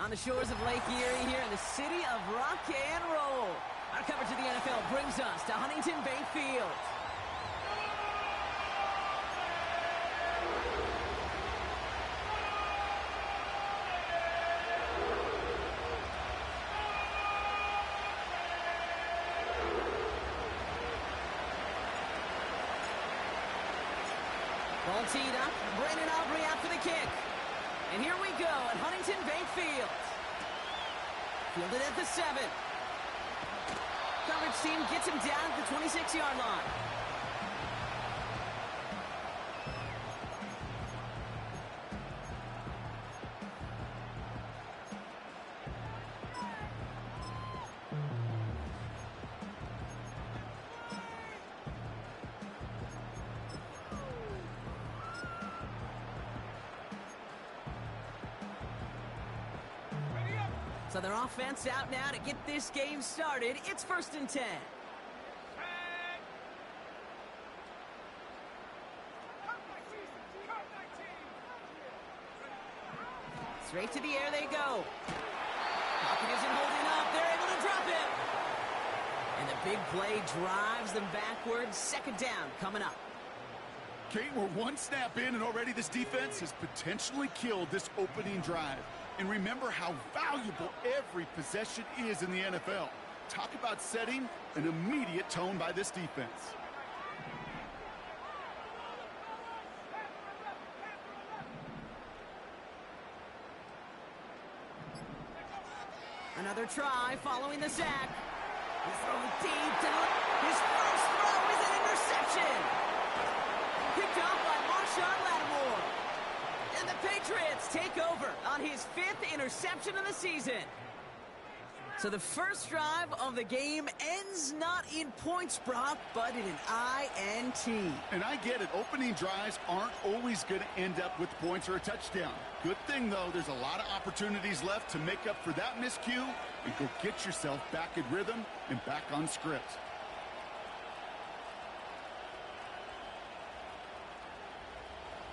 on the shores of Lake Erie here in the city of rock and roll. Our coverage of the NFL brings us to Huntington Bank Field. Ball teed up, Brandon Aubrey out for the kick. And here we go at Huntington Bank Field. Fielded at the 7. Coverage team gets him down at the 26-yard line. So their offense out now to get this game started. It's 1st and 10. Straight to the air they go. Pocket isn't holding up. They're able to drop it. And the big play drives them backwards. 2nd down coming up. Kate, we're one snap in, and already this defense has potentially killed this opening drive. And remember how valuable every possession is in the NFL. Talk about setting an immediate tone by this defense. Another try following the sack. He's throwing deep down. His first throw is an interception. Picked off by Marshawn Lattimore. And the Patriots take over on his 5th interception of the season. So the first drive of the game ends not in points, Brock, but in an INT. And I get it. Opening drives aren't always going to end up with points or a touchdown. Good thing, though, there's a lot of opportunities left to make up for that miscue and go get yourself back in rhythm and back on script.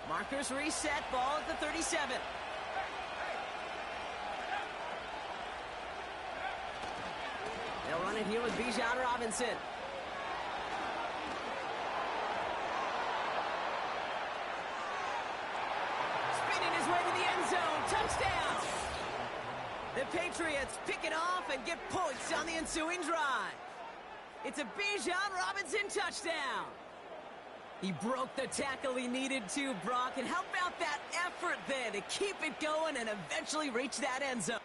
Markers reset, ball at the 37. They'll run it here with Bijan Robinson. Spinning his way to the end zone. Touchdown! The Patriots pick it off and get points on the ensuing drive. It's a Bijan Robinson touchdown. He broke the tackle he needed to, Brock. And how about that effort there to keep it going and eventually reach that end zone?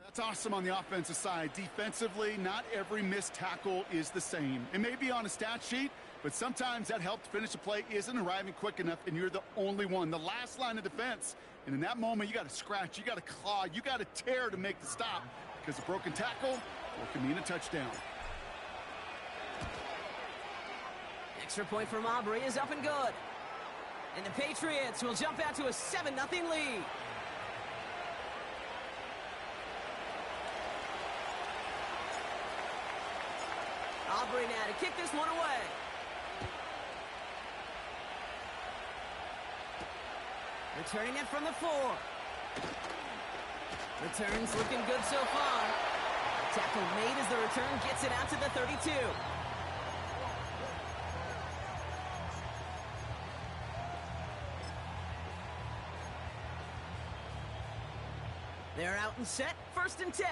That's awesome on the offensive side. Defensively, not every missed tackle is the same. It may be on a stat sheet, but sometimes that help to finish a play isn't arriving quick enough, and you're the only one. The last line of defense. And in that moment, you got to scratch, you got to claw, you got to tear to make the stop, because a broken tackle can mean a touchdown. Extra point from Aubrey is up and good. And the Patriots will jump out to a 7-0 lead. Aubrey now to kick this one away. Returning it from the 4. Returns looking good so far. Tackle made as the return gets it out to the 32. They're out and set. 1st and 10.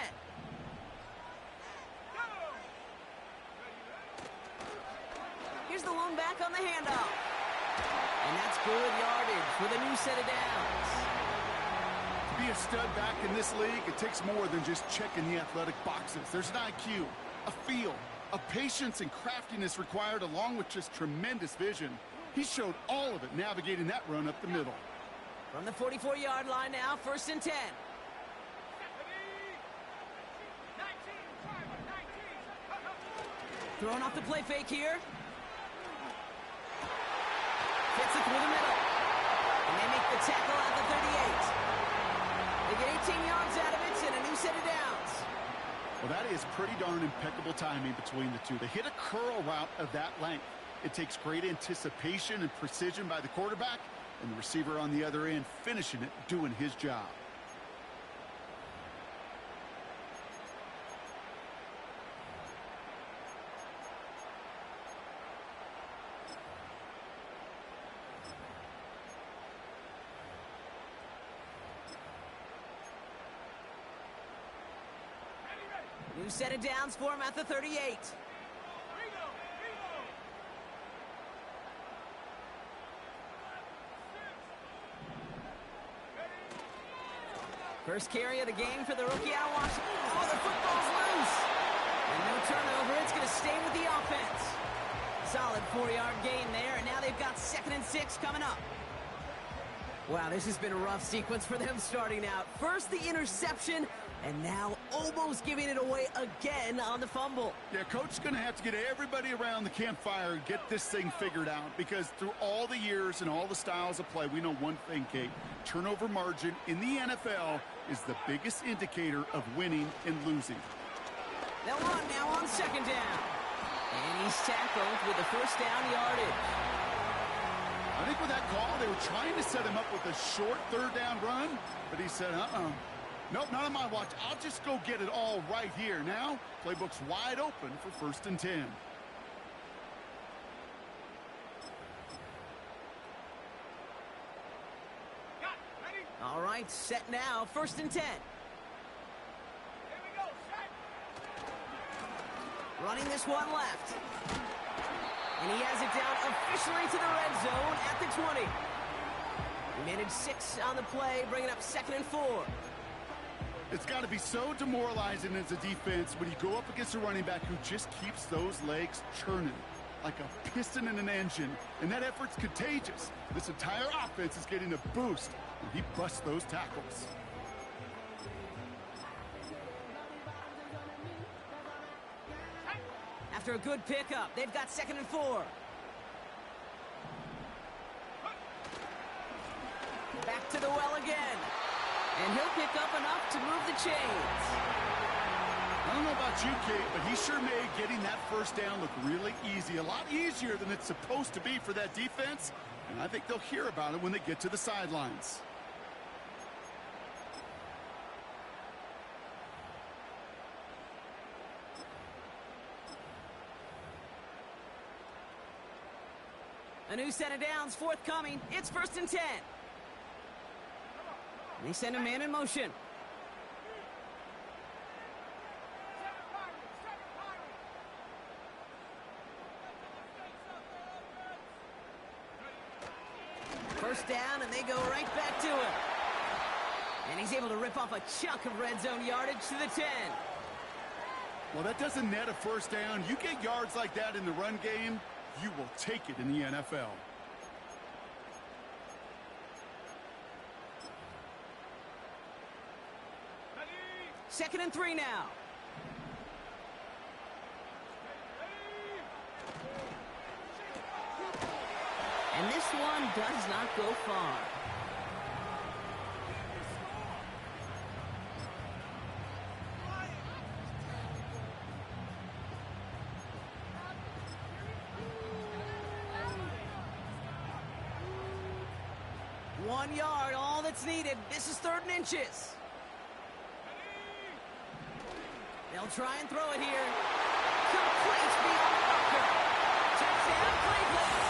Here's the one back on the handoff. And that's good yardage with a new set of downs. To be a stud back in this league, it takes more than just checking the athletic boxes. There's an IQ, a feel, a patience and craftiness required, along with just tremendous vision. He showed all of it navigating that run up the middle. From the 44-yard line now, 1st and 10. Throwing off the play fake here. Fits it through the middle. And they make the tackle at the 38. They get 18 yards out of it and a new set of downs. Well, that is pretty darn impeccable timing between the two. They hit a curl route of that length. It takes great anticipation and precision by the quarterback, and the receiver on the other end finishing it, doing his job. New set of downs for him at the 38. First carry of the game for the rookie out of Washington. Oh, the football's loose. And no turnover. It's going to stay with the offense. Solid 4-yard gain there, and now they've got 2nd and 6 coming up. Wow, this has been a rough sequence for them starting out. First the interception, and now almost giving it away again on the fumble. Yeah, Coach's going to have to get everybody around the campfire and get this thing figured out, because through all the years and all the styles of play, we know one thing, Kate. Turnover margin in the NFL is the biggest indicator of winning and losing. They'll run now on 2nd down. And he's tackled with the first down yardage. I think with that call, they were trying to set him up with a short 3rd down run, but he said, nope, not on my watch. I'll just go get it all right here. Now, playbook's wide open for 1st and 10. All right, set now, 1st and 10. Running this one left. And he has it down officially to the red zone at the 20. He managed 6 on the play, bringing up 2nd and 4. It's got to be so demoralizing as a defense when you go up against a running back who just keeps those legs churning like a piston in an engine. And that effort's contagious. This entire offense is getting a boost when he busts those tackles. After a good pickup, they've got 2nd and 4. Back to the well again. And he'll pick up enough to move the chains. I don't know about you, Kate, but he sure made getting that 1st down look really easy. A lot easier than it's supposed to be for that defense. And I think they'll hear about it when they get to the sidelines. A new set of downs forthcoming. It's 1st and 10. And they send a man in motion. First down, and they go right back to him. And he's able to rip off a chunk of red zone yardage to the 10. Well, that doesn't net a 1st down. You get yards like that in the run game, you will take it in the NFL. Second and 3 now. And this one does not go far. One yard, all that's needed. This is 3rd and inches. They'll try and throw it here. Complete beyond the marker. Touchdown, Cleveland.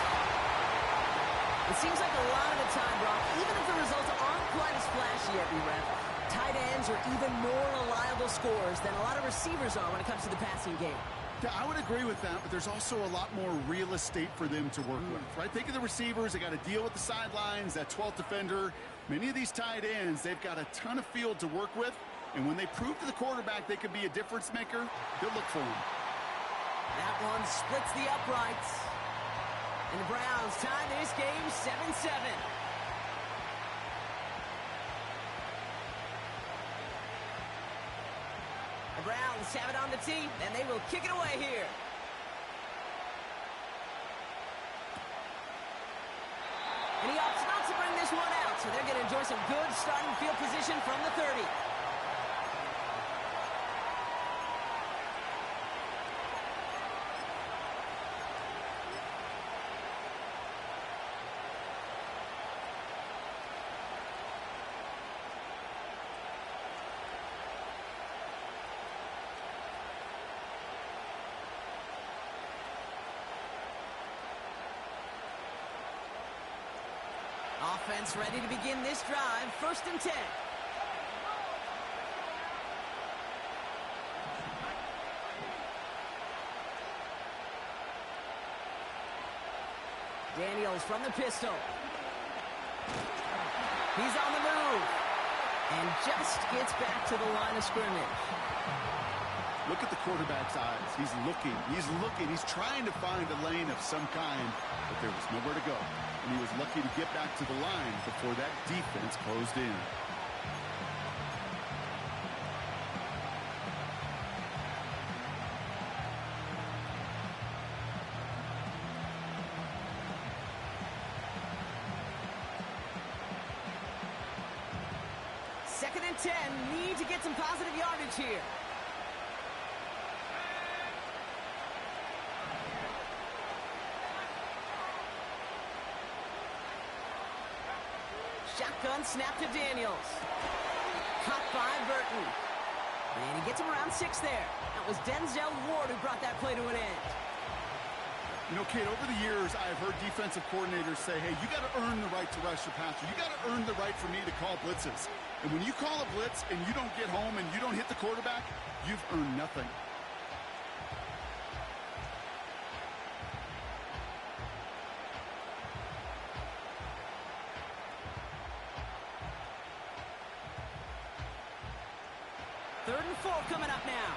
It seems like a lot of the time, Brock, even if the results aren't quite as flashy every rep, tight ends are even more reliable scorers than a lot of receivers are when it comes to the passing game. Yeah, I would agree with that, but there's also a lot more real estate for them to work with, right? Think of the receivers. They got to deal with the sidelines, that 12th defender. Many of these tight ends, they've got a ton of field to work with, and when they prove to the quarterback they could be a difference maker, they'll look for him. That one splits the uprights. And the Browns tie this game 7-7. The Browns have it on the tee, and they will kick it away here. And he opts not to bring this one out, so they're going to enjoy some good starting field position from the 30. defense ready to begin this drive. 1st and 10. Daniels from the pistol. He's on the move. And just gets back to the line of scrimmage. Look at the quarterback's eyes. He's looking. He's trying to find a lane of some kind, but there was nowhere to go. And he was lucky to get back to the line before that defense closed in. Second and 10. Need to get some positive yardage here. Shotgun snap to Daniels. Caught by Burton. And he gets him around 6 there. That was Denzel Ward who brought that play to an end. You know, Kate, over the years, I've heard defensive coordinators say, hey, you got to earn the right to rush your passer. You got to earn the right for me to call blitzes. And when you call a blitz and you don't get home and you don't hit the quarterback, you've earned nothing. Third and 4 coming up now.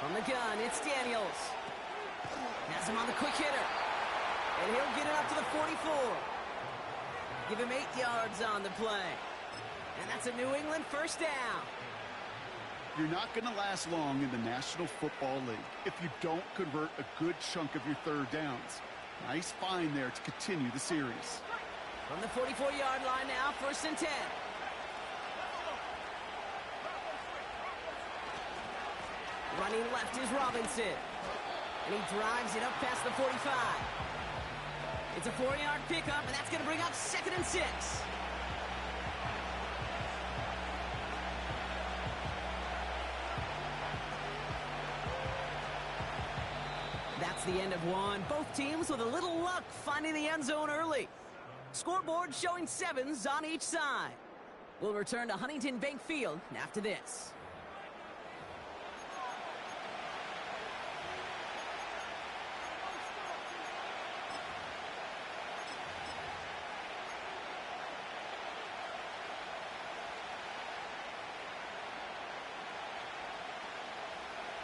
From the gun, it's Daniels. Has him on the quick hitter. And he'll get it up to the 44. Give him 8 yards on the play. And that's a New England first down. You're not going to last long in the National Football League if you don't convert a good chunk of your third downs. Nice find there to continue the series. From the 44-yard line now, 1st and 10. Running left is Robinson. And he drives it up past the 45. It's a 4-yard pickup, and that's going to bring up 2nd and 6. That's the end of one. Both teams with a little luck finding the end zone early. Scoreboard showing 7s on each side. We'll return to Huntington Bank Field after this.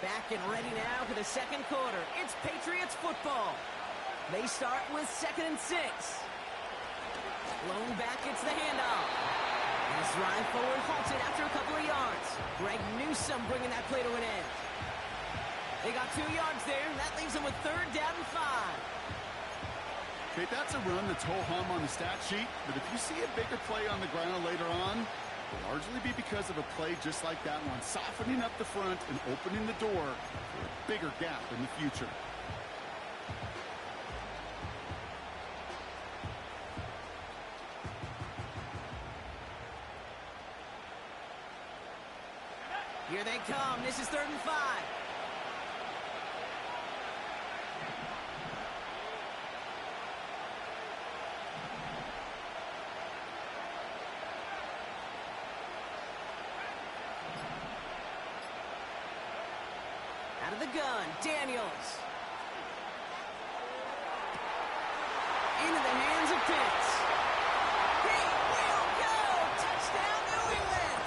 Back and ready now for the second quarter. It's Patriots football. They start with 2nd and 6. Blown back, it's the handoff. His drive forward halted after a couple of yards. Greg Newsome bringing that play to an end. They got 2 yards there, and that leaves them with 3rd down and 5. Okay, that's a run that's ho-hum on the stat sheet, but if you see a bigger play on the ground later on, it'll largely be because of a play just like that one, softening up the front and opening the door for a bigger gap in the future. Here they come. This is 3rd and 5. Out of the gun, Daniels. Into the hands of Pitts. He will go! Touchdown, New England!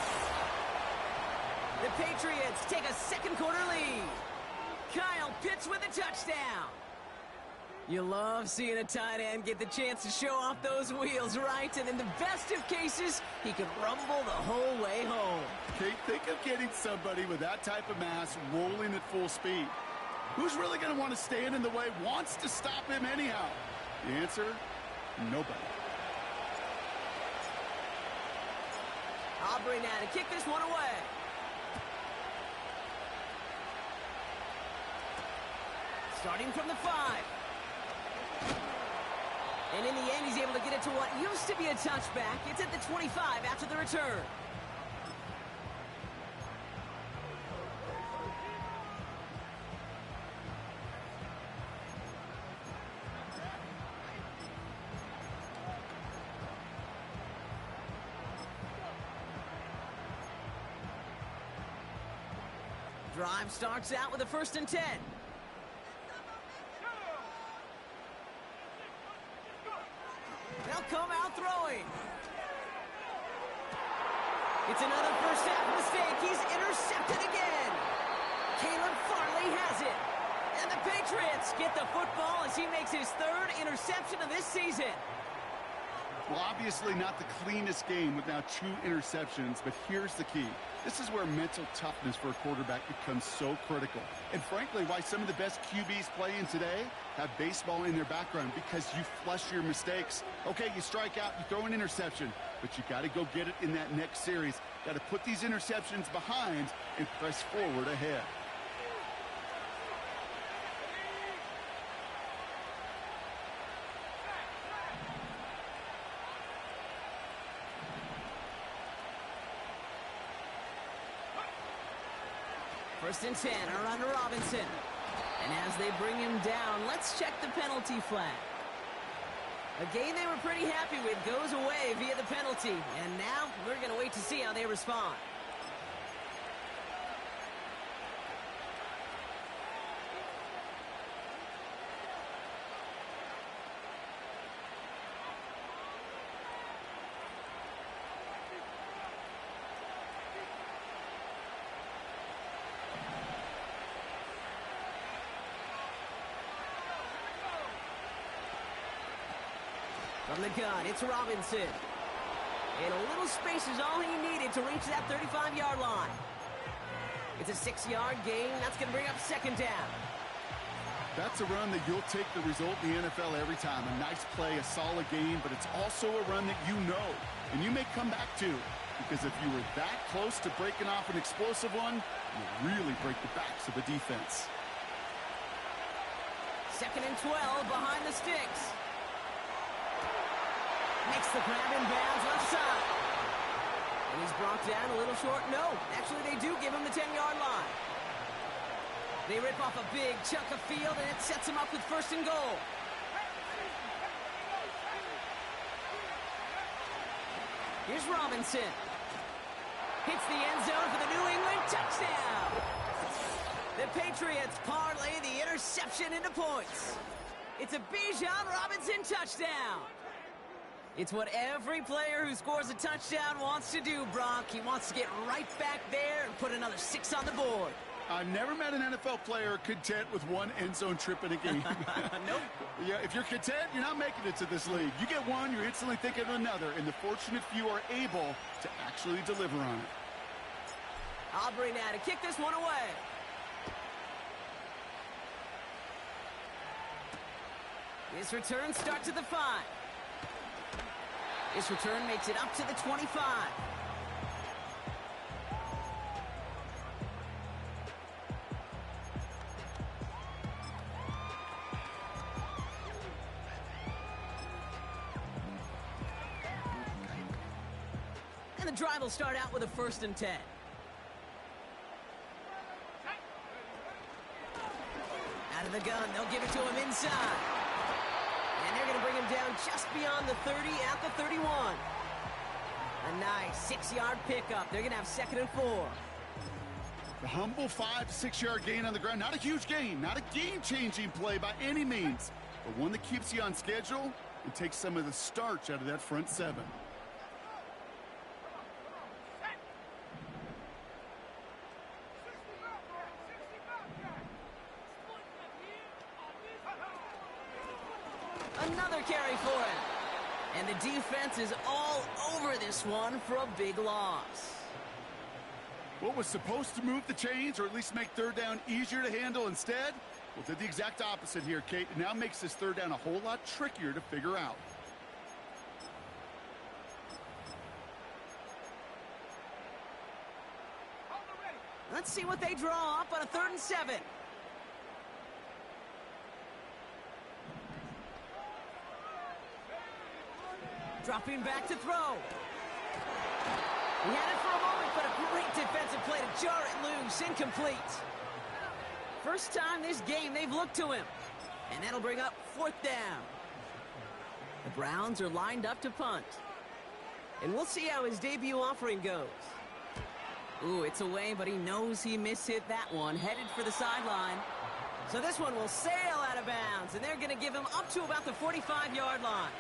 The Patriots take a second quarter lead. Kyle Pitts with a touchdown. You love seeing a tight end get the chance to show off those wheels, right? And in the best of cases, he can rumble the whole way home. Kate, think of getting somebody with that type of mass rolling at full speed. Who's really going to want to stand in the way, wants to stop him anyhow? The answer, nobody. Aubrey now to kick this one away. Starting from the 5. And in the end, he's able to get it to what used to be a touchback. It's at the 25 after the return. Drive starts out with a 1st and 10. They'll come out throwing. It's another first half mistake. He's intercepted again. Caleb Farley has it. And the Patriots get the football as he makes his 3rd interception of this season. Well, obviously not the cleanest game with now 2 interceptions, but here's the key. This is where mental toughness for a quarterback becomes so critical. And frankly, why some of the best QBs playing today have baseball in their background, because you flush your mistakes. Okay, you strike out, you throw an interception, but you got to go get it in that next series. Got to put these interceptions behind and press forward ahead. First and 10 are under Robinson. And as they bring him down, let's check the penalty flag. A game they were pretty happy with goes away via the penalty. And now we're going to wait to see how they respond. From the gun, it's Robinson. And a little space is all he needed to reach that 35-yard line. It's a 6-yard gain. That's going to bring up 2nd down. That's a run that you'll take the result in the NFL every time. A nice play, a solid game, but it's also a run that you know, and you may come back to. Because if you were that close to breaking off an explosive one, you really break the backs of the defense. 2nd and 12 behind the sticks. Makes the grab in bounds left side. And he's brought down a little short. No, actually they do give him the 10-yard line. They rip off a big chunk of field, and it sets him up with 1st and goal. Here's Robinson. Hits the end zone for the New England touchdown. The Patriots parlay the interception into points. It's a Bijan Robinson touchdown. It's what every player who scores a touchdown wants to do, Brock. He wants to get right back there and put another 6 on the board. I've never met an NFL player content with one end zone trip in a game. Nope. Yeah, if you're content, you're not making it to this league. You get one, you're instantly thinking of another, and the fortunate few are able to actually deliver on it. Aubrey now to kick this one away. This return starts at the 5. This return makes it up to the 25. And the drive will start out with a 1st and 10. Out of the gun, they'll give it to him inside. And they're going to bring him down just beyond the 30 at the 31. A nice 6-yard pickup. They're going to have 2nd and 4. A humble 5 to 6-yard gain on the ground. Not a huge gain, not a game-changing play by any means, but one that keeps you on schedule and takes some of the starch out of that front 7. Another carry for him. And the defense is all over this one for a big loss. What was supposed to move the chains, or at least make 3rd down easier to handle instead, well, did the exact opposite here, Kate. It now makes this 3rd down a whole lot trickier to figure out. Let's see what they draw up on a 3rd and 7. Dropping back to throw. He had it for a moment, but a great defensive play to jar it loose. Incomplete. First time this game they've looked to him. And that'll bring up 4th down. The Browns are lined up to punt. And we'll see how his debut offering goes. Ooh, it's away, but he knows he mishit that one. Headed for the sideline. So this one will sail out of bounds, and they're going to give him up to about the 45-yard line.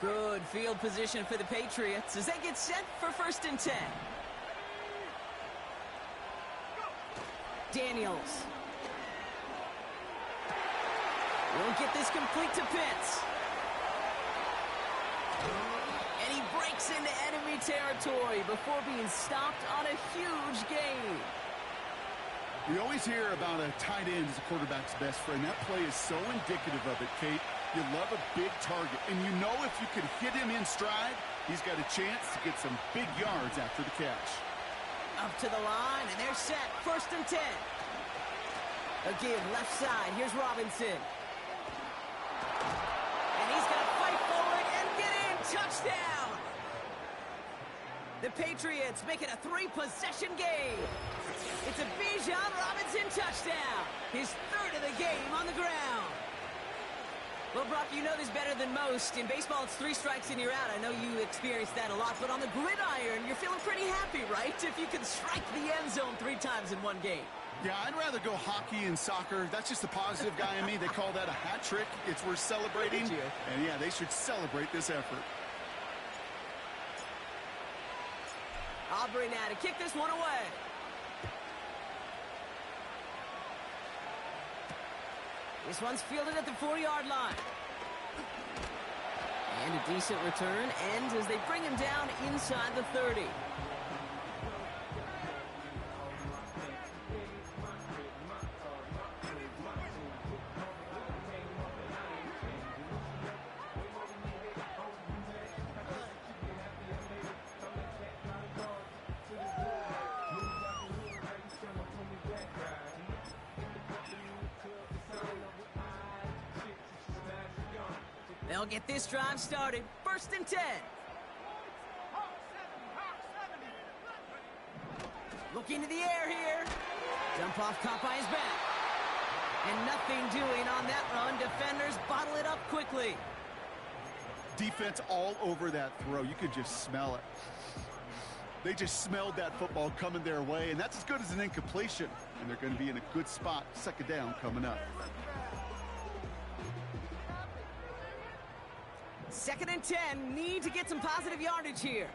Good field position for the Patriots as they get set for 1st and 10. Daniels. Won't get this complete to Pitts. And he breaks into enemy territory before being stopped on a huge gain. We always hear about a tight end as a quarterback's best friend. That play is so indicative of it, Kate. You love a big target, and you know if you can hit him in stride, he's got a chance to get some big yards after the catch. Up to the line, and they're set. 1st and 10. A give left side. Here's Robinson. And he's going to fight forward and get in. Touchdown! The Patriots make it a 3-possession game. It's a Bijan Robinson touchdown. His 3rd of the game on the ground. Well, Brock, you know this better than most. In baseball, it's 3 strikes and you're out. I know you experienced that a lot, but on the gridiron, you're feeling pretty happy, right? If you can strike the end zone 3 times in one game. Yeah, I'd rather go hockey and soccer. That's just the positive guy in me. They call that a hat trick. It's worth celebrating. And yeah, they should celebrate this effort. Aubrey now to kick this one away. This one's fielded at the 4-yard line. And a decent return ends as they bring him down inside the 30. They'll get this drive started. 1st and 10. Looking to the air here. Dump off caught by his back. And nothing doing on that run. Defenders bottle it up quickly. Defense all over that throw. You could just smell it. They just smelled that football coming their way, and that's as good as an incompletion. And they're going to be in a good spot. 2nd down coming up. 2nd and 10. Need to get some positive yardage here.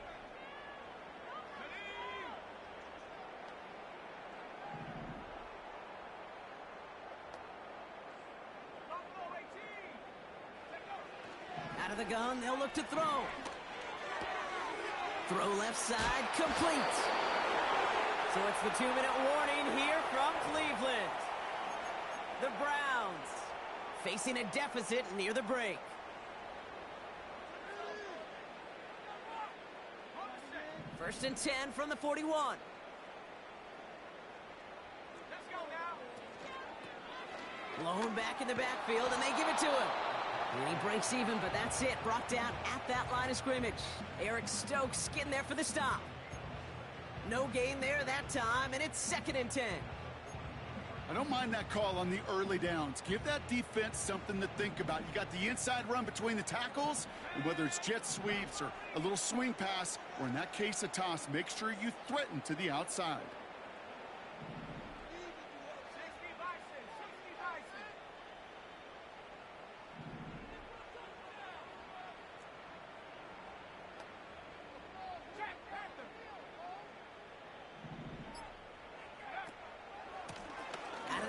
Out of the gun, they'll look to throw. Throw left side, complete. So it's the 2-minute warning here from Cleveland. The Browns facing a deficit near the break. First and 10 from the 41. Blown back in the backfield, and they give it to him. And he breaks even, but that's it. Brought down at that line of scrimmage. Eric Stokes getting there for the stop. No gain there that time, and it's 2nd and 10. I don't mind that call on the early downs. Give that defense something to think about. You got the inside run between the tackles, and whether it's jet sweeps or a little swing pass, or in that case a toss, make sure you threaten to the outside.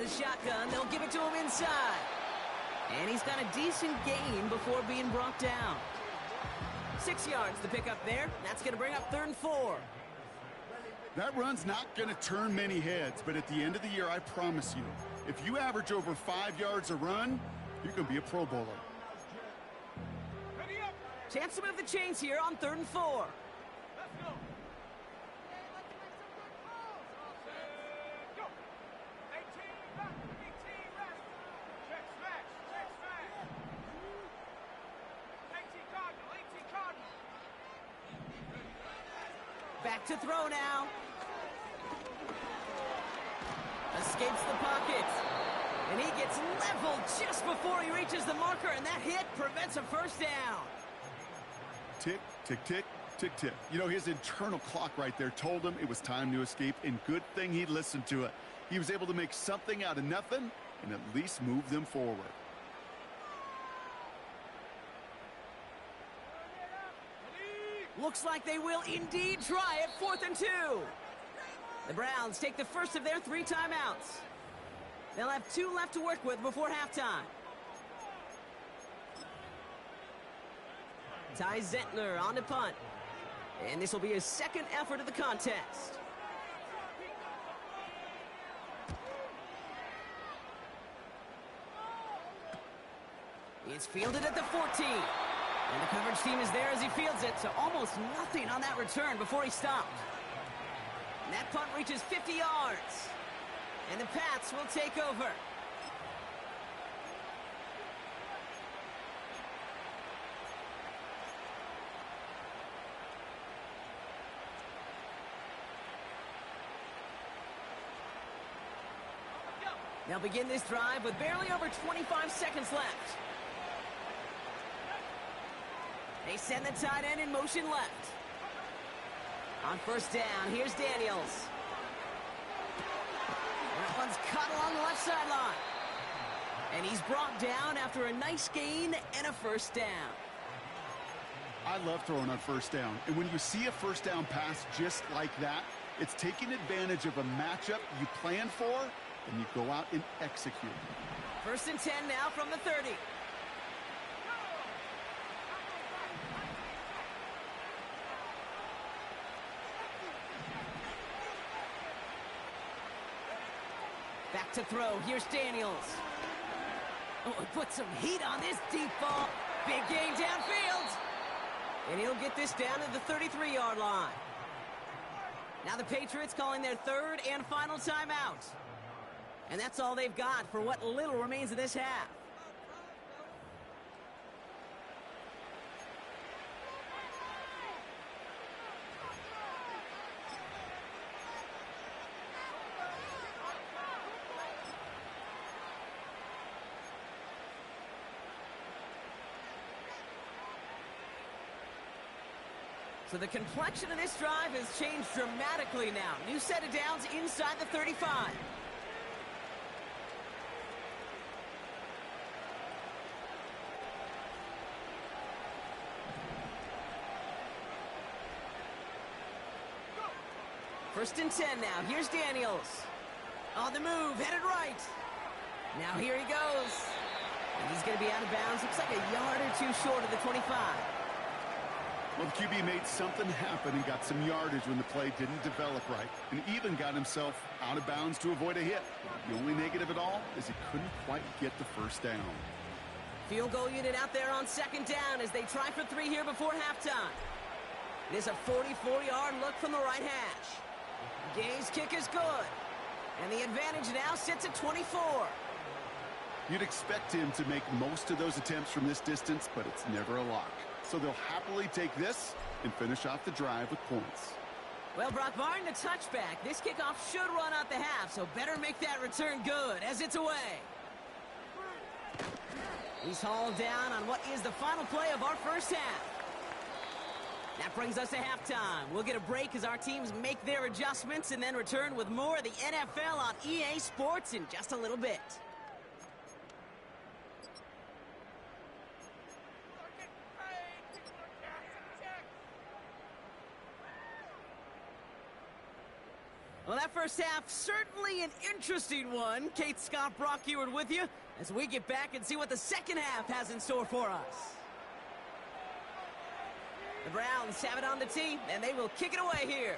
Shotgun, they'll give it to him inside. And he's got a decent gain before being brought down. 6 yards to pick up there. That's going to bring up 3rd and 4. That run's not going to turn many heads, but at the end of the year, I promise you, if you average over 5 yards a run, you're going to be a Pro Bowler. Chance to move the chains here on 3rd and 4. Let's go. to throw now. Escapes the pocket. And he gets leveled just before he reaches the marker, and that hit prevents a first down. Tick, tick, tick, tick, tick. You know, his internal clock right there told him it was time to escape, and good thing he listened to it. He was able to make something out of nothing and at least move them forward. Looks like they will indeed try it, 4th and 2. The Browns take the first of their 3 timeouts. They'll have 2 left to work with before halftime. Ty Zentner on to punt. And this will be his second effort of the contest. It's fielded at the 14. And the coverage team is there as he fields it, so almost nothing on that return before he stopped. And that punt reaches 50 yards. And the Pats will take over. They'll begin this drive with barely over 25 seconds left. They send the tight end in motion left. On first down, here's Daniels. That one's cut along the left sideline. And he's brought down after a nice gain and a first down. I love throwing on first down. And when you see a first down pass just like that, it's taking advantage of a matchup you plan for, and you go out and execute. 1st and 10 now from the 30. Back to throw. Here's Daniels. Oh, put some heat on this deep ball. Big gain downfield. And he'll get this down to the 33-yard line. Now the Patriots calling their 3rd and final timeout. And that's all they've got for what little remains of this half. So the complexion of this drive has changed dramatically now. New set of downs inside the 35. First and 10 now. Here's Daniels. On the move, headed right. Now here he goes. And he's going to be out of bounds. Looks like a yard or 2 short of the 25. Well, the QB made something happen and got some yardage when the play didn't develop right, and even got himself out of bounds to avoid a hit. The only negative at all is he couldn't quite get the first down. Field goal unit out there on 2nd down as they try for 3 here before halftime. It is a 44-yard look from the right hash. Gay's kick is good, and the advantage now sits at 24. You'd expect him to make most of those attempts from this distance, but it's never a lock. So they'll happily take this and finish off the drive with points. Well, Brock, barring the touchback, this kickoff should run out the half, so better make that return good as it's away. He's hauled down on what is the final play of our first half. That brings us to halftime. We'll get a break as our teams make their adjustments and then return with more of the NFL on EA Sports in just a little bit. Well, that first half, certainly an interesting one. Kate, Scott, Brock Ewart with you as we get back and see what the second half has in store for us. The Browns have it on the tee, and they will kick it away here.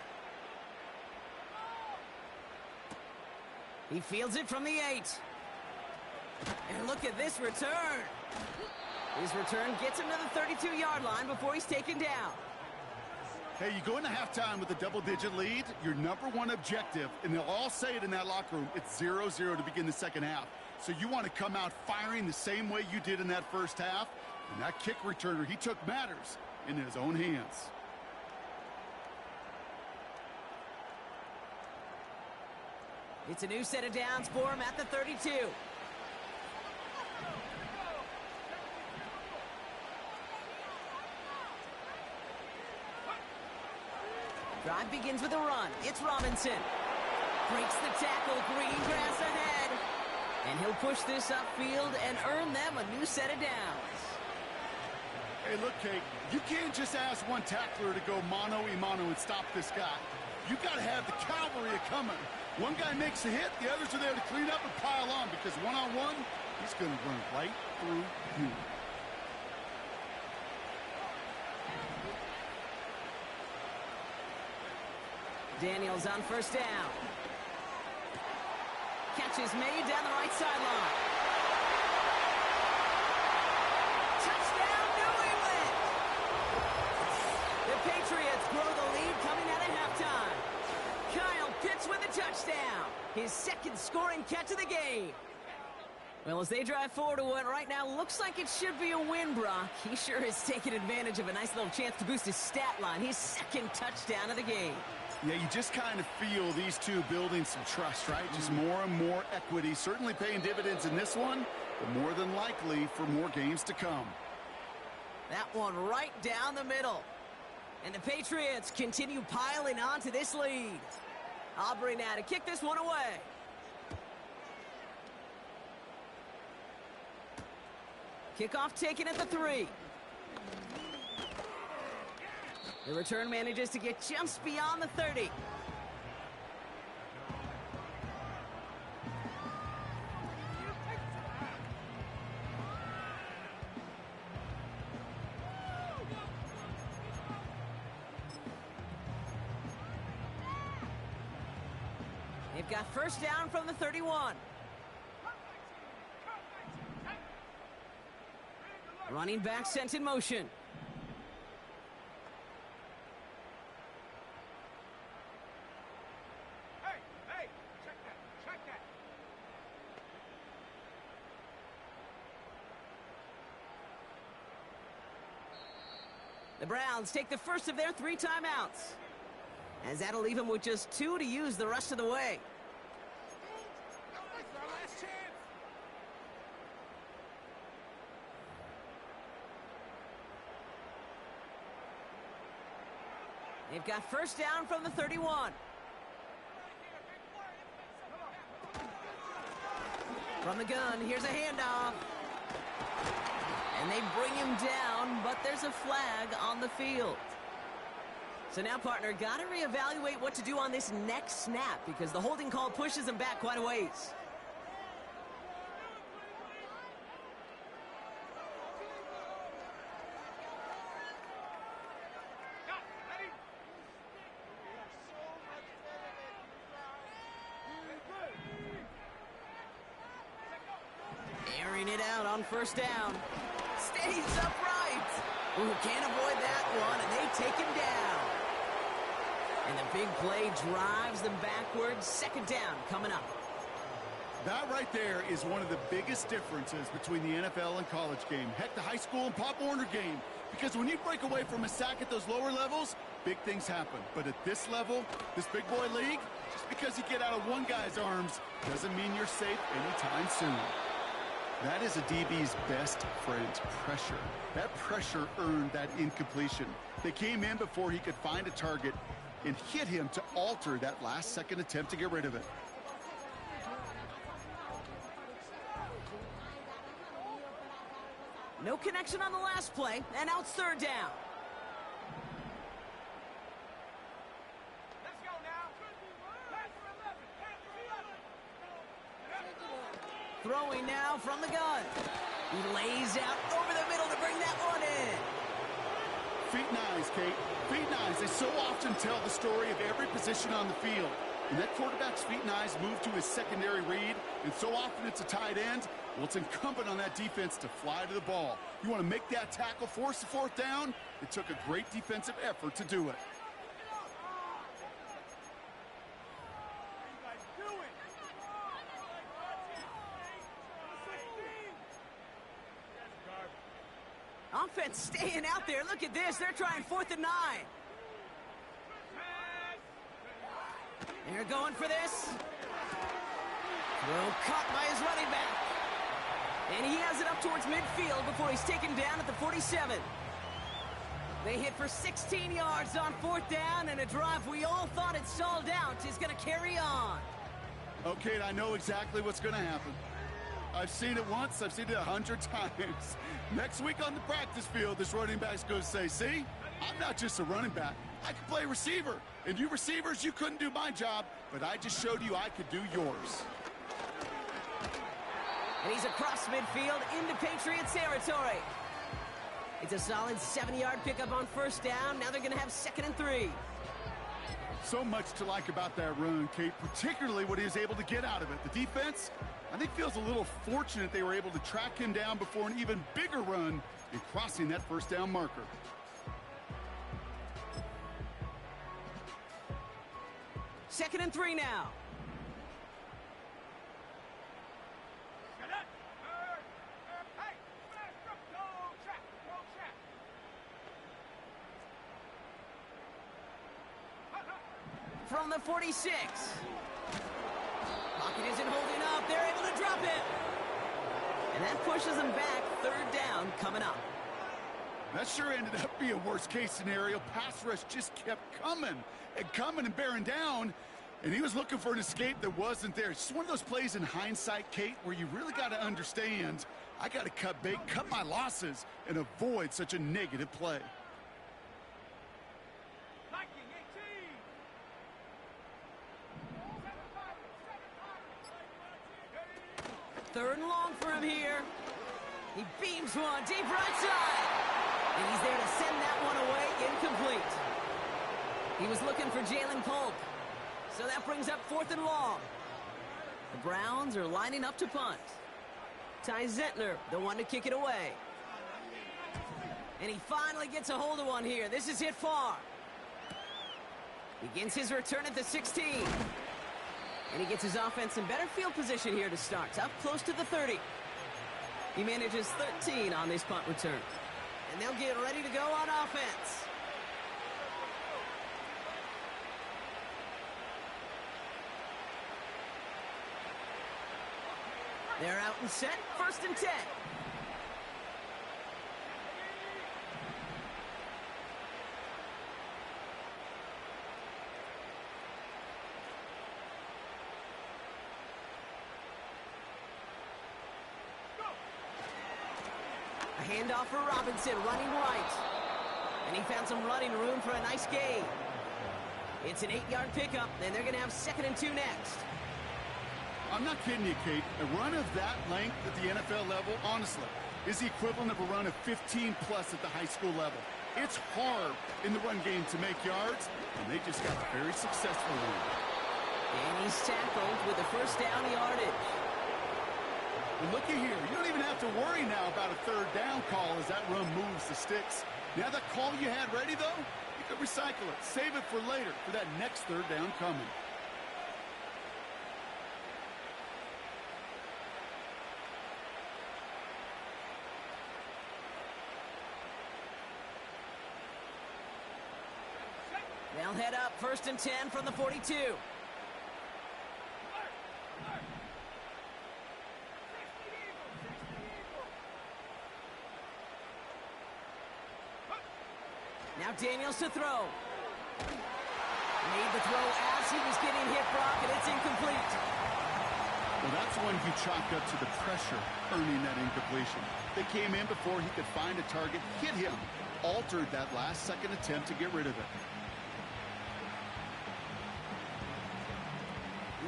He fields it from the 8. And look at this return. His return gets him to the 32-yard line before he's taken down. Hey, you go into halftime with a double-digit lead, your number one objective, and they'll all say it in that locker room, it's 0-0 to begin the second half. So you want to come out firing the same way you did in that first half, and that kick returner, he took matters into his own hands. It's a new set of downs for him at the 32. Drive begins with a run. It's Robinson. Breaks the tackle. Green grass ahead. And he'll push this upfield and earn them a new set of downs. Hey, look, Kate, you can't just ask one tackler to go mano-a-mano and stop this guy. You got to have the cavalry coming. One guy makes a hit, the others are there to clean up and pile on, because one-on-one, he's going to run right through you. Daniels on first down. Catch is made down the right sideline. Touchdown, New England! The Patriots grow the lead coming out of halftime. Kyle Pitts with a touchdown. His second scoring catch of the game. Well, as they drive forward to what right now looks like it should be a win, Brock, he sure has taken advantage of a nice little chance to boost his stat line. His second touchdown of the game. Yeah, you just kind of feel these two building some trust, right? Just more and more equity. Certainly paying dividends in this one, but more than likely for more games to come. That one right down the middle. And the Patriots continue piling on to this lead. Aubrey now to kick this one away. Kickoff taken at the 3. The return manages to get just beyond the 30. They've got first down from the 31. Running back sent in motion. The Browns take the first of their 3 timeouts, as that'll leave them with just 2 to use the rest of the way. They've got first down from the 31. From the gun, here's a handoff. And they bring him down, but there's a flag on the field. So now, partner, got to reevaluate what to do on this next snap, because the holding call pushes him back quite a ways. Airing it out on first down. Stays upright. Ooh, can't avoid that one, and they take him down. And the big play drives them backwards. Second down coming up. That right there is one of the biggest differences between the NFL and college game. Heck, the high school and Pop Warner game. Because when you break away from a sack at those lower levels, big things happen. But at this level, this big boy league, just because you get out of one guy's arms doesn't mean you're safe anytime soon. That is a DB's best friend, pressure. That pressure earned that incompletion. They came in before he could find a target and hit him to alter that last-second attempt to get rid of it. No connection on the last play, and now it's third down. Let's go now. Throwing now from the gun. He lays out over the middle to bring that one in. Feet and eyes, Kate. Feet and eyes. They so often tell the story of every position on the field. And that quarterback's feet and eyes move to his secondary read, and so often it's a tight end. Well, it's incumbent on that defense to fly to the ball. You want to make that tackle, force the fourth down? It took a great defensive effort to do it. Offense staying out there. Look at this. They're trying 4th and 9. They're going for this. Throw caught by his running back. And he has it up towards midfield before he's taken down at the 47. They hit for 16 yards on 4th down, and a drive we all thought had stalled out is going to carry on. Okay, I know exactly what's going to happen. I've seen it once, I've seen it 100 times. Next week on the practice field, this running back's going to say, see, I'm not just a running back. I can play receiver. And you receivers, you couldn't do my job, but I just showed you I could do yours. And he's across midfield into Patriots territory. It's a solid 7-yard pickup on 1st down. Now they're going to have 2nd and 3. So much to like about that run, Kate, particularly what he was able to get out of it. The defense, I think, feels a little fortunate they were able to track him down before an even bigger run in crossing that 1st down marker. Second and 3 now. From the 46. Pocket isn't holding up. They're able to drop it. And that pushes them back. 3rd down coming up. That sure ended up being worst-case scenario. Pass rush just kept coming and bearing down. And he was looking for an escape that wasn't there. It's just one of those plays in hindsight, Kate, where you really got to understand, I got to cut bait, cut my losses, and avoid such a negative play. Third and long for him here. He beams one deep right side. And he's there to send that one away incomplete. He was looking for Jalen Polk. So that brings up 4th and long. The Browns are lining up to punt. Ty Zentner, the one to kick it away. And he finally gets a hold of one here. This is hit far. Begins his return at the 16. And he gets his offense in better field position here to start. Up close to the 30. He manages 13 on this punt return. And they'll get ready to go on offense. They're out and set. 1st and 10. A handoff for Robinson, running right. And he found some running room for a nice gain. It's an 8-yard pickup, and they're going to have 2nd and 2 next. I'm not kidding you, Kate. A run of that length at the NFL level, honestly, is the equivalent of a run of 15-plus at the high school level. It's hard in the run game to make yards, and they just got a very successful one. And he's tackled with the 1st down yardage. And looky here, you don't even have to worry now about a 3rd down call as that run moves the sticks. Now that call you had ready, though, you could recycle it, save it for later for that next 3rd down coming. They'll head up 1st and 10 from the 42. Now Daniels to throw. Made the throw as he was getting hit, Brock, and it's incomplete. Well, that's one you chalk up to the pressure earning that incompletion. They came in before he could find a target, hit him, altered that last-second attempt to get rid of it.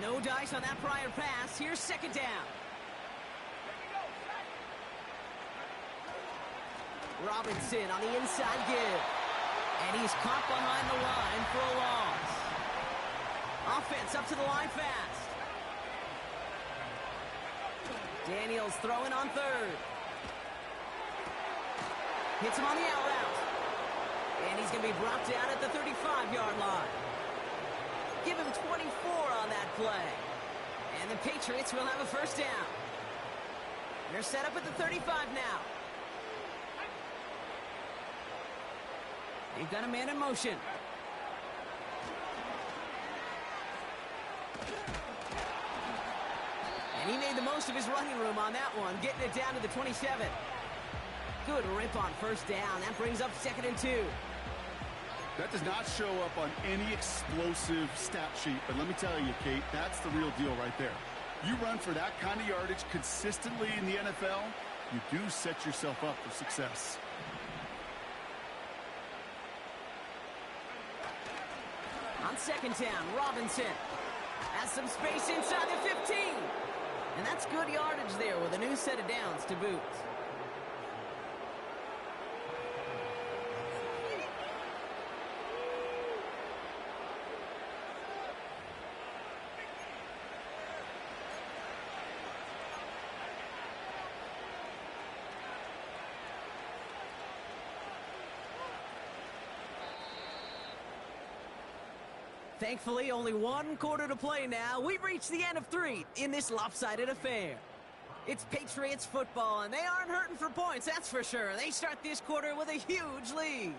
No dice on that prior pass. Here's 2nd down. Robinson on the inside give. And he's caught behind the line for a loss. Offense up to the line fast. Daniels throwing on 3rd. Hits him on the out route. And he's going to be brought down at the 35-yard line. Give him 24 on that play. And the Patriots will have a 1st down. They're set up at the 35 now. They've got a man in motion. most of his running room on that one, getting it down to the 27. Good rip on first down. That brings up 2nd and 2. That does not show up on any explosive stat sheet, but let me tell you, Kate, that's the real deal right there. You run for that kind of yardage consistently in the NFL, you do set yourself up for success. On 2nd down, Robinson has some space inside the 15. And that's good yardage there with a new set of downs to boot. Thankfully, only 1 quarter to play now. We've reached the end of 3 in this lopsided affair. It's Patriots football, and they aren't hurting for points, that's for sure. They start this quarter with a huge lead.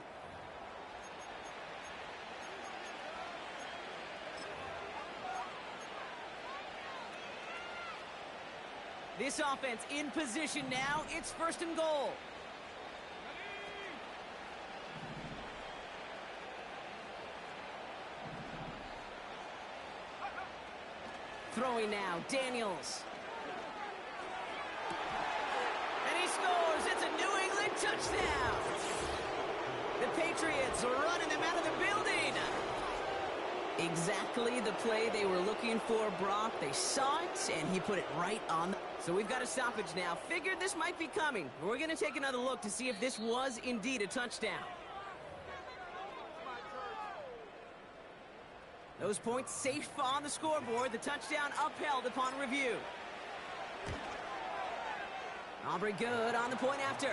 This offense in position now. It's 1st and goal. Throwing now, Daniels. And he scores. It's a New England touchdown. The Patriots are running them out of the building. Exactly the play they were looking for, Brock. They saw it, and he put it right on. So we've got a stoppage now. Figured this might be coming. We're going to take another look to see if this was indeed a touchdown. Those points safe on the scoreboard. The touchdown upheld upon review. Aubrey good on the point after.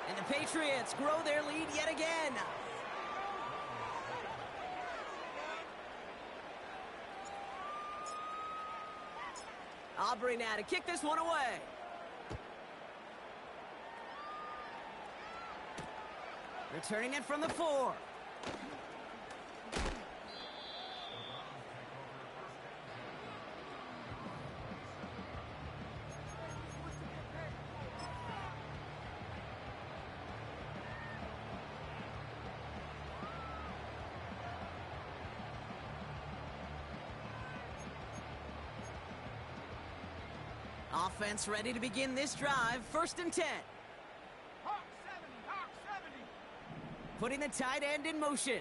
And the Patriots grow their lead yet again. Aubrey now to kick this one away. Returning it from the 4. Offense ready to begin this drive. 1st and 10. Hawk 70. Putting the tight end in motion.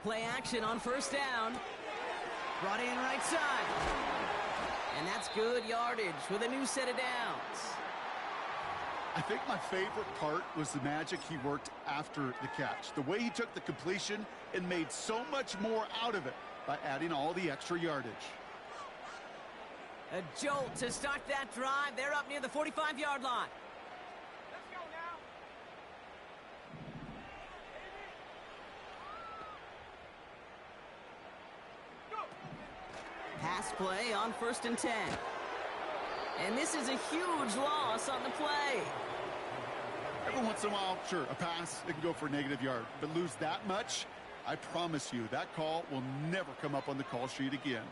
Play action on 1st down. Brought in right side. And that's good yardage with a new set of downs. I think my favorite part was the magic he worked after the catch. The way he took the completion and made so much more out of it by adding all the extra yardage. A jolt to start that drive. They're up near the 45-yard line. Let's go now. Go. Pass play on 1st and 10. And this is a huge loss on the play. Every once in a while, sure, a pass, it can go for a negative yard. But lose that much, I promise you, that call will never come up on the call sheet again.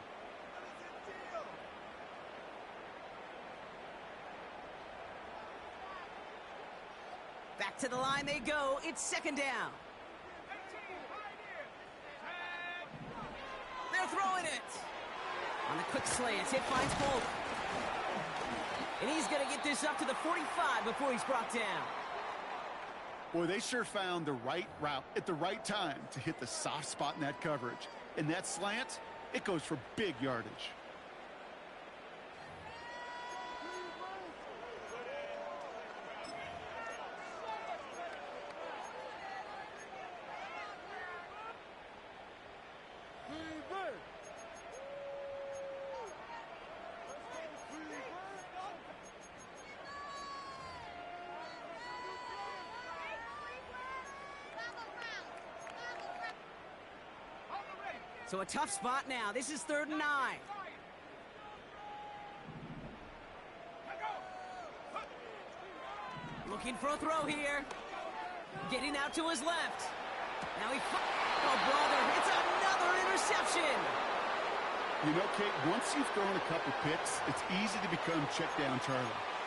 Back to the line they go. It's 2nd down. They're throwing it. On the quick slant, it finds Bolt. And he's going to get this up to the 45 before he's brought down. Boy, they sure found the right route at the right time to hit the soft spot in that coverage. And that slant, it goes for big yardage. So a tough spot now. This is 3rd and 9. Looking for a throw here. Getting out to his left. Now he... Oh, brother, it's another interception. You know, Kate, once you've thrown a couple picks, it's easy to become check down Charlie,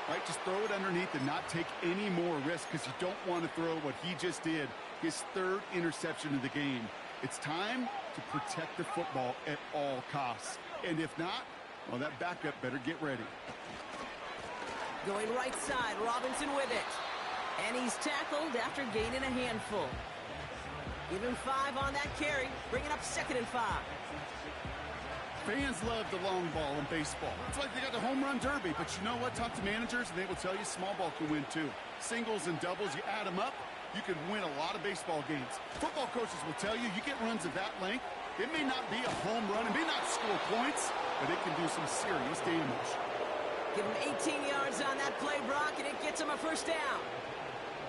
right? Just throw it underneath and not take any more risk because you don't want to throw what he just did, his third interception of the game. It's time to protect the football at all costs. And if not, well, that backup better get ready. Going right side, Robinson with it. And he's tackled after gaining a handful. Give him 5 on that carry, bringing up 2nd and 5. Fans love the long ball in baseball. It's like they got the home run derby. But you know what? Talk to managers, and they will tell you small ball can win too. Singles and doubles, you add them up, you can win a lot of baseball games. Football coaches will tell you, you get runs of that length, it may not be a home run, it may not score points, but it can do some serious damage. Give him 18 yards on that play, Brock, and it gets him a 1st down.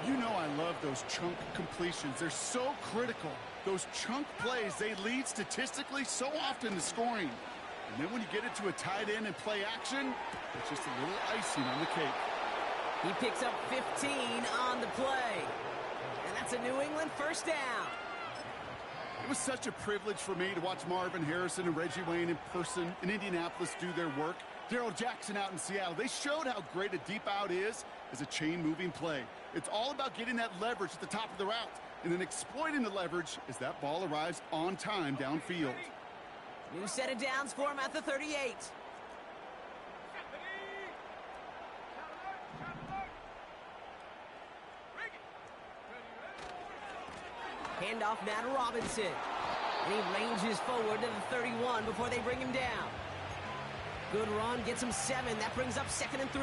You know I love those chunk completions. They're so critical. Those chunk plays, they lead statistically so often to scoring. And then when you get it to a tight end and play action, it's just a little icing on the cake. He picks up 15 on the play. And that's a New England 1st down. It was such a privilege for me to watch Marvin Harrison and Reggie Wayne in person in Indianapolis do their work. Darrell Jackson out in Seattle. They showed how great a deep out is as a chain-moving play. It's all about getting that leverage at the top of the route and then exploiting the leverage as that ball arrives on time downfield. New set of downs for him at the 38. Handoff now to Robinson. And he ranges forward to the 31 before they bring him down. Good run, gets him 7. That brings up 2nd and 3.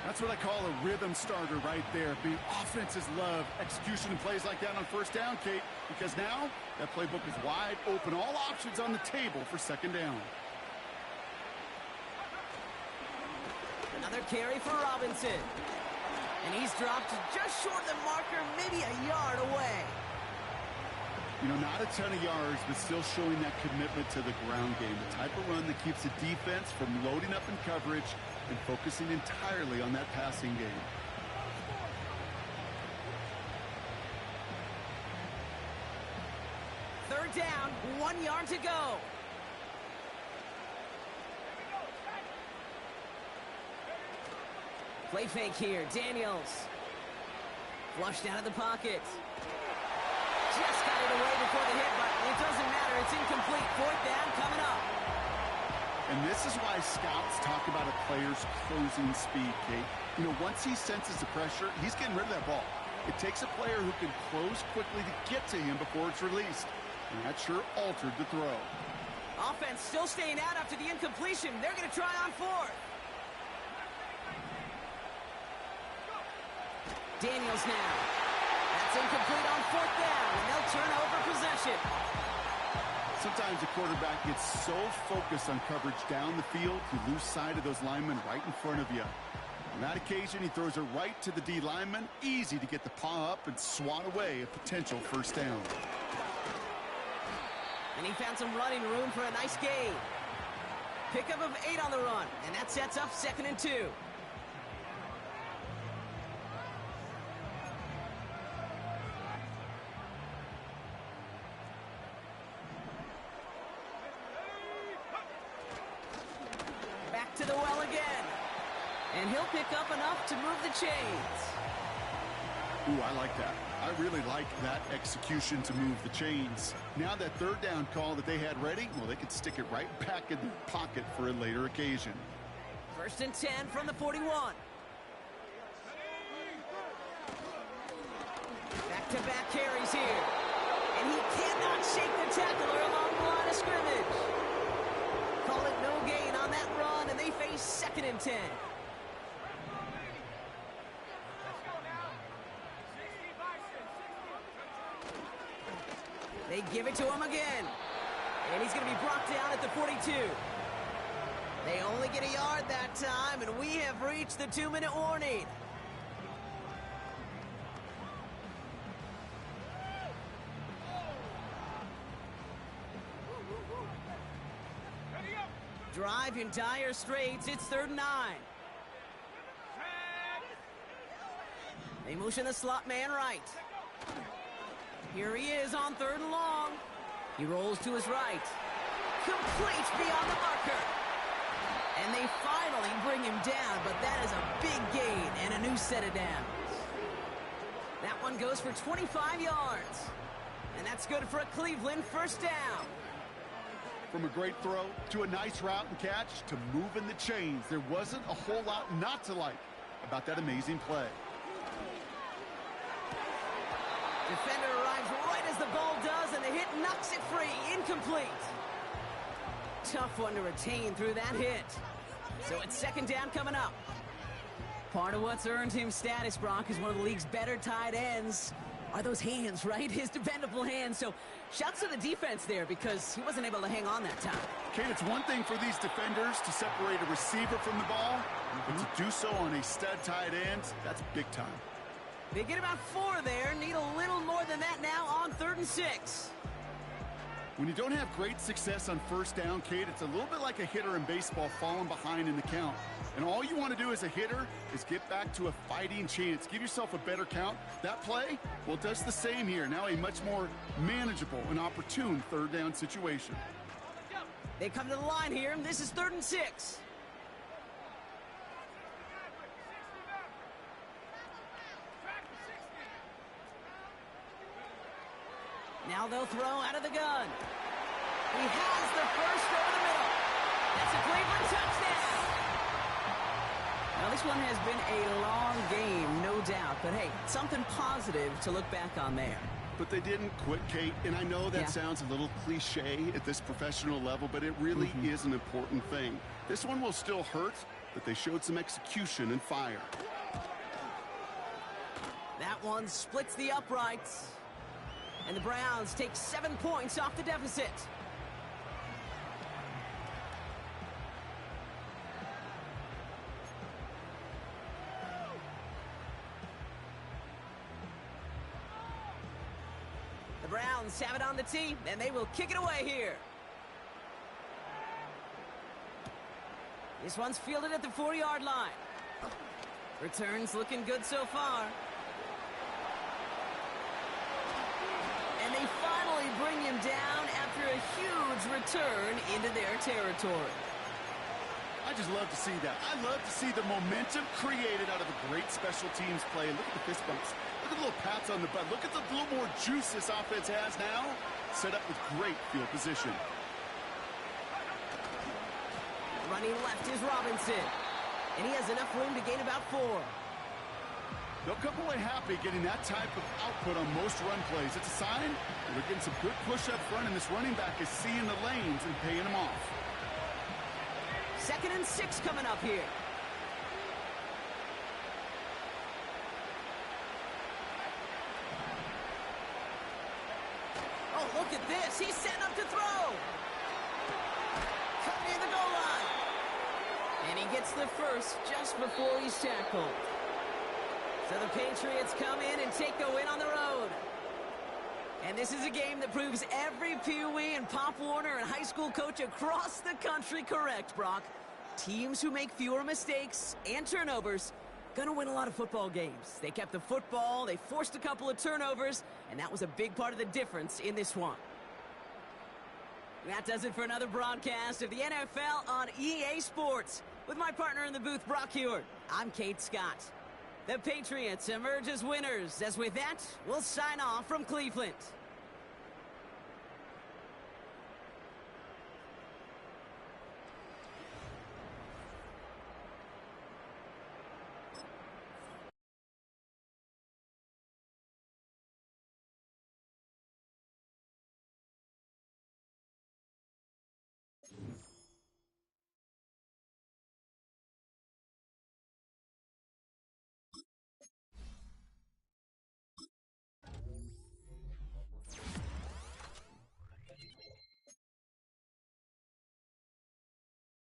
That's what I call a rhythm starter right there. The offenses love execution and plays like that on 1st down, Kate, because now that playbook is wide open. All options on the table for 2nd down. Another carry for Robinson. And he's dropped just short of the marker, maybe a yard away. You know, not a ton of yards, but still showing that commitment to the ground game. The type of run that keeps the defense from loading up in coverage and focusing entirely on that passing game. Third down, 1 yard to go. Play fake here, Daniels. Flushed out of the pocket. Just got it away before the hit, but it doesn't matter. It's incomplete. 4th down coming up. And this is why scouts talk about a player's closing speed, Kate. You know, once he senses the pressure, he's getting rid of that ball. It takes a player who can close quickly to get to him before it's released. And that sure altered the throw. Offense still staying out after the incompletion. They're going to try on 4th. Daniels now. That's incomplete on 4th down, and they'll turn over possession. Sometimes a quarterback gets so focused on coverage down the field, you lose sight of those linemen right in front of you. On that occasion, he throws it right to the D lineman. Easy to get the paw up and swat away a potential 1st down. And he found some running room for a nice gain. Pickup of 8 on the run, and that sets up 2nd and 2. Back to the well again. And he'll pick up enough to move the chains. Ooh, I like that. I really like that execution to move the chains. Now that 3rd down call that they had ready, well, they could stick it right back in the pocket for a later occasion. 1st and 10 from the 41. Back-to-back carries here. And he cannot shake the tackler along the line of scrimmage. Call it no gain on that run, and they face 2nd and 10. They give it to him again. And he's going to be brought down at the 42. They only get a yard that time, and we have reached the 2-minute warning. Drive in dire straits. It's 3rd and 9. They motion the slot man right. Here he is on 3rd and long. He rolls to his right. Complete beyond the marker. And they finally bring him down, but that is a big gain and a new set of downs. That one goes for 25 yards. And that's good for a Cleveland first down. From a great throw to a nice route and catch to moving the chains, there wasn't a whole lot not to like about that amazing play. Defender arrives right as the ball does, and the hit knocks it free. Incomplete. Tough one to retain through that hit. So it's second down coming up. Part of what's earned him status, Brock, is one of the league's better tight ends. Are those hands, right? His dependable hands. So shouts to the defense there because he wasn't able to hang on that time. Kate, it's one thing for these defenders to separate a receiver from the ball, but to do so on a stud tight end, that's big time. They get about 4 there. Need a little more than that now on 3rd and 6. When you don't have great success on first down, Kate, it's a little bit like a hitter in baseball falling behind in the count. And all you want to do as a hitter is get back to a fighting chance. Give yourself a better count. That play, well, does the same here. Now a much more manageable and opportune 3rd down situation. They come to the line here, and this is 3rd and 6. Now they'll throw out of the gun. He has the first over the middle. That's a Cleveland touchdown. Now this one has been a long game, no doubt. But hey, something positive to look back on there. But they didn't quit, Kate. And I know that sounds a little cliche at this professional level, but it really is an important thing. This one will still hurt, but they showed some execution and fire. That one splits the uprights. And the Browns take 7 points off the deficit. The Browns have it on the tee, and they will kick it away here. This one's fielded at the 4-yard line. Returns looking good so far. And they finally bring him down after a huge return into their territory. I just love to see that. I love to see the momentum created out of a great special teams play. Look at the fist bumps. Look at the little pats on the butt. Look at the little more juice this offense has now. Set up with great field position. Running left is Robinson. And he has enough room to gain about 4. They'll come away happy getting that type of output on most run plays. It's a sign that they're getting some good push up front, and this running back is seeing the lanes and paying them off. 2nd and 6 coming up here. Oh, look at this. He's setting up to throw. Cut near the goal line. And he gets the first just before he's tackled. So the Patriots come in and take the win on the road. And this is a game that proves every Pee Wee and Pop Warner and high school coach across the country correct, Brock. Teams who make fewer mistakes and turnovers gonna win a lot of football games. They kept the football, they forced a couple of turnovers, and that was a big part of the difference in this one. That does it for another broadcast of the NFL on EA Sports. With my partner in the booth, Brock Huard, I'm Kate Scott. The Patriots emerge as winners. As with that, we'll sign off from Cleveland.